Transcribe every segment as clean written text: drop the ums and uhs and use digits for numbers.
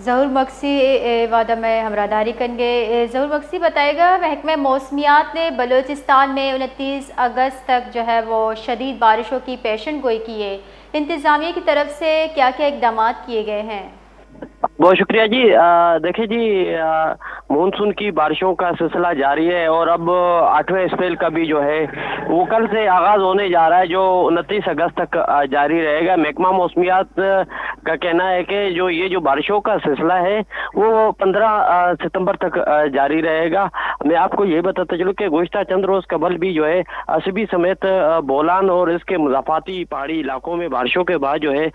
ظہور مکسی وعدہ میں ہمراہداری کنگے ظہور مکسی بتائے گا محکمہ موسمیات نے بلوچستان میں 29 اگست تک جو ہے وہ شدید بارشوں کی پیشن گوئی کی ہے، انتظامیہ کی طرف سے کیا کیا اقدامات کیے گئے ہیں؟ بہت شکریہ جی۔ دیکھیں جی، مونسون کی بارشوں کا سلسلہ جاری ہے اور اب 8ویں اسپیل کا بھی جو ہے وہ کل سے آغاز ہونے جا رہا ہے، جو 29 اگست تک جاری رہے گا۔ محکمہ موسمیات کا کہنا ہے کہ جو بارشوں کا سلسلہ ہے وہ 15 ستمبر تک جاری رہے گا۔ میں آپ کو یہ بتاتا چلوں کہ گزشتہ چند روز قبل بھی جو ہے سبی سمیت بولان اور اس کے مضافاتی پہاڑی علاقوں میں بارشوں کے بعد جو ہے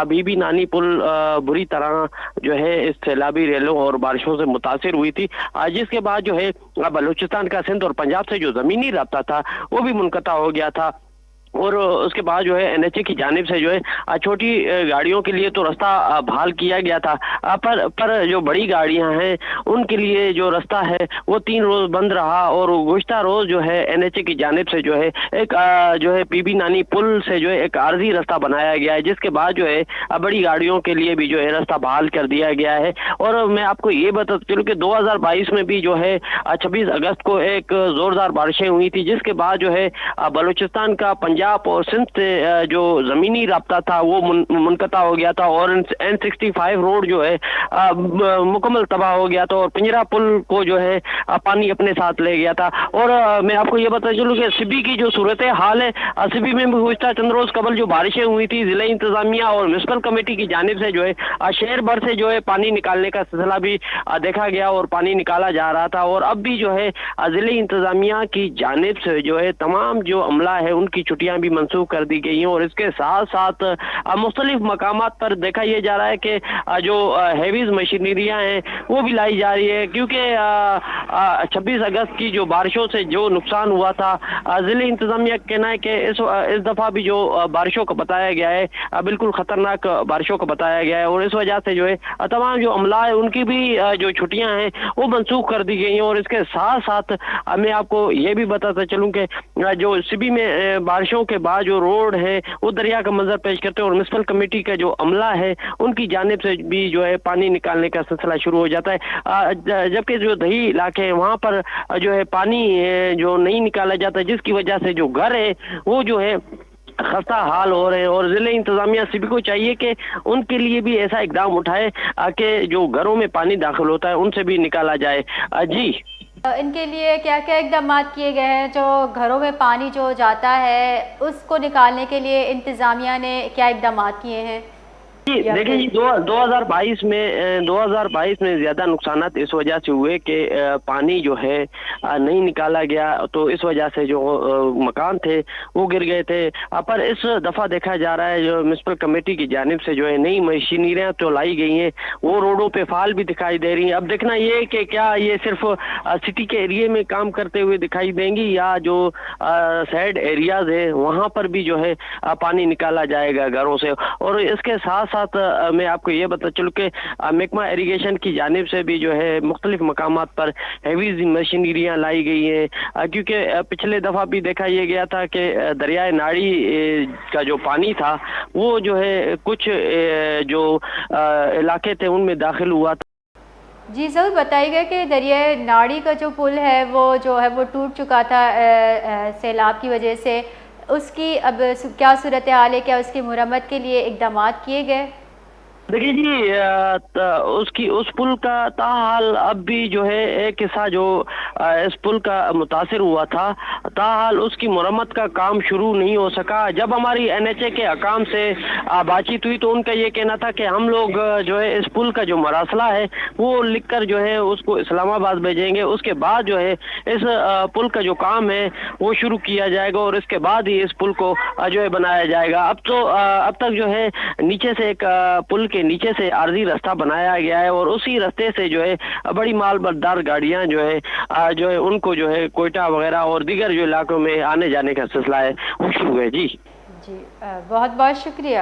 بی بی نانی پل بری طرح جو ہے اس سیلابی ریلوں اور بارشوں سے متاثر ہوئی تھی، جس کے بعد جو ہے بلوچستان کا سندھ اور پنجاب سے جو زمینی رابطہ تھا وہ بھی منقطع ہو گیا تھا، اور اس کے بعد جو ہے این ایچ اے کی جانب سے جو ہے چھوٹی گاڑیوں کے لیے تو رستہ بحال کیا گیا تھا، پر جو بڑی گاڑیاں ہیں ان کے لیے جو رستہ ہے وہ 3 روز بند رہا، اور گزشتہ روز جو ہے این ایچ اے کی جانب سے جو ہے ایک جو ہے بی بی نانی پل سے جو ہے ایک عارضی رستہ بنایا گیا ہے، جس کے بعد جو ہے بڑی گاڑیوں کے لیے بھی جو ہے رستہ بحال کر دیا گیا ہے۔ اور میں آپ کو یہ بتا چلوں کہ 2022 میں بھی جو ہے 26 اگست کو ایک زوردار بارشیں ہوئی تھی، جس کے بعد جو ہے بلوچستان کا پنجاب اور سندھ سے جو زمینی رابطہ تھا وہ منقطع ہو گیا تھا، اور N65 روڈ جو ہے مکمل تباہ ہو گیا تھا، اور پنجرا پل کو جو ہے پانی اپنے ساتھ لے گیا تھا۔ اور میں آپ کو یہ بتا چلوں کہ سبی کی جو صورت حال ہے، سبی میں بھی گزشتہ چند روز قبل جو بارشیں ہوئی تھی، ضلع انتظامیہ اور میونسپل کمیٹی کی جانب سے جو ہے شہر بھر سے جو ہے پانی نکالنے کا سلسلہ بھی دیکھا گیا اور پانی نکالا جا رہا تھا، اور اب بھی جو ہے ضلع انتظامیہ کی جانب سے جو ہے تمام جو عملہ ہے ان کی چھٹیاں بھی منسوخ کر دی گئی ہیں، اور اس کے ساتھ ساتھ مختلف مقامات پر دیکھا یہ جا رہا ہے کہ جو ہیویز مشینریاں ہیں وہ بھی لائی جا رہی ہے، کیونکہ 26 اگست کی جو بارشوں سے جو نقصان ہوا تھا، ضلع انتظامیہ کا کہنا ہے کہ اس دفعہ بھی جو بارشوں کو بتایا گیا ہے بالکل خطرناک بارشوں کو بتایا گیا ہے، اور اس وجہ سے جو ہے تمام جو عملہ ہے ان کی بھی جو چھٹیاں ہیں وہ منسوخ کر دی گئی ہیں۔ اور اس کے ساتھ ساتھ میں آپ کو یہ بھی بتاتا چلوں کہ جو سبی میں بارشوں کے بعد جو روڈ ہے وہ دریا کا منظر پیش کرتے ہیں، اور میونسپل کمیٹی کا جو عملہ ہے ان کی جانب سے بھی جو ہے پانی نکالنے کا سلسلہ شروع ہو جاتا ہے، جبکہ جو دیہی علاقے ہیں وہاں پر جو ہے پانی جو نہیں نکالا جاتا، جس کی وجہ سے جو گھر ہے وہ جو ہے خستہ حال ہو رہے ہیں، اور ضلع انتظامیہ سبھی کو چاہیے کہ ان کے لیے بھی ایسا اقدام اٹھائے کہ جو گھروں میں پانی داخل ہوتا ہے ان سے بھی نکالا جائے۔ جی، ان کے لیے کیا کیا اقدامات کیے گئے ہیں؟ جو گھروں میں پانی جو جاتا ہے اس کو نکالنے کے لیے انتظامیہ نے کیا اقدامات کیے ہیں؟ جی دیکھیں جی، 2022 میں زیادہ نقصانات اس وجہ سے ہوئے کہ پانی جو ہے نہیں نکالا گیا، تو اس وجہ سے جو مکان تھے وہ گر گئے تھے، پر اس دفعہ دیکھا جا رہا ہے جو میونسپل کمیٹی کی جانب سے جو ہے نئی مشینریاں تو لائی گئی ہیں، وہ روڈوں پہ فعال بھی دکھائی دے رہی ہیں۔ اب دیکھنا یہ ہے کہ کیا یہ صرف سٹی کے ایریے میں کام کرتے ہوئے دکھائی دیں گی، یا جو سائڈ ایریاز ہے وہاں پر بھی جو ہے پانی نکالا جائے گا گھروں سے۔ اور اس کے ساتھ میں آپ کو یہ بتا چلوں کہ محکمہ ایریگیشن کی جانب سے بھی جو ہے مختلف مقامات پر ہیوی مشینریاں لائی گئی ہیں، کیونکہ پچھلے دفعہ بھی دیکھا یہ گیا تھا کہ دریائے ناڑی کا جو پانی تھا وہ جو ہے کچھ جو علاقے تھے ان میں داخل ہوا تھا۔ جی ضرور بتائیے گا کہ دریائے ناڑی کا جو پل ہے وہ ٹوٹ چکا تھا سیلاب کی وجہ سے، اس کی اب کیا صورتحال ہے؟ کیا اس کی مرمت کے لیے اقدامات کیے گئے؟ دیکھیے جی، اس پل کا تاحال اب بھی جو ہے ایک حصہ جو اس پل کا متاثر ہوا تھا، تاحال اس کی مرمت کا کام شروع نہیں ہو سکا۔ جب ہماری این ایچ اے کے حکام سے بات چیت ہوئی تو ان کا یہ کہنا تھا کہ ہم لوگ جو ہے اس پل کا جو مراسلہ ہے وہ لکھ کر جو ہے اس کو اسلام آباد بھیجیں گے، اس کے بعد جو ہے اس پل کا جو کام ہے وہ شروع کیا جائے گا، اور اس کے بعد ہی اس پل کو جو ہے بنایا جائے گا۔ اب تک جو ہے نیچے سے ایک پل کے نیچے سے عارضی راستہ بنایا گیا ہے، اور اسی راستے سے جو ہے بڑی مال بردار گاڑیاں جو ہے ان کو جو ہے کوئٹہ وغیرہ اور دیگر جو علاقوں میں آنے جانے کا سلسلہ ہے وہ شروع ہے۔ جی جی بہت بہت شکریہ۔